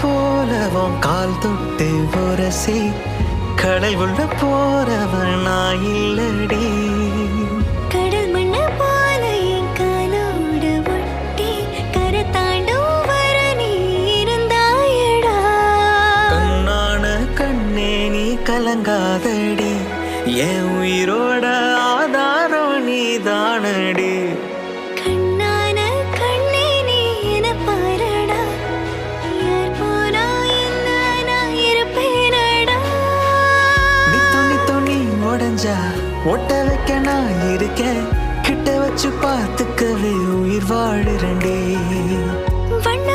போலவும் கால் தொட்டு உரசி கடல் உள்ள போறவன் நான் இல்லடி. கடல் மண்ண போல என் காலோடு ஒட்டி கரை தாண்டும் வர நீ இருந்தாயடா. கண்ணான கண்ணே நீ கலங்காதடி, என் உயிரோட ஆதாரம் நீ தானடி. கண்ணான கண்ணே நீ என பாரடா, யார் போனா என்ன நான் இருப்பேனடா. நீ துணி துணி உடஞ்சா ஒட்ட வைக்க நான் இருக்கேன், கிட்ட வச்சு பார்த்துக்கவே உயிர் வாழுறேன்டி. வண்ண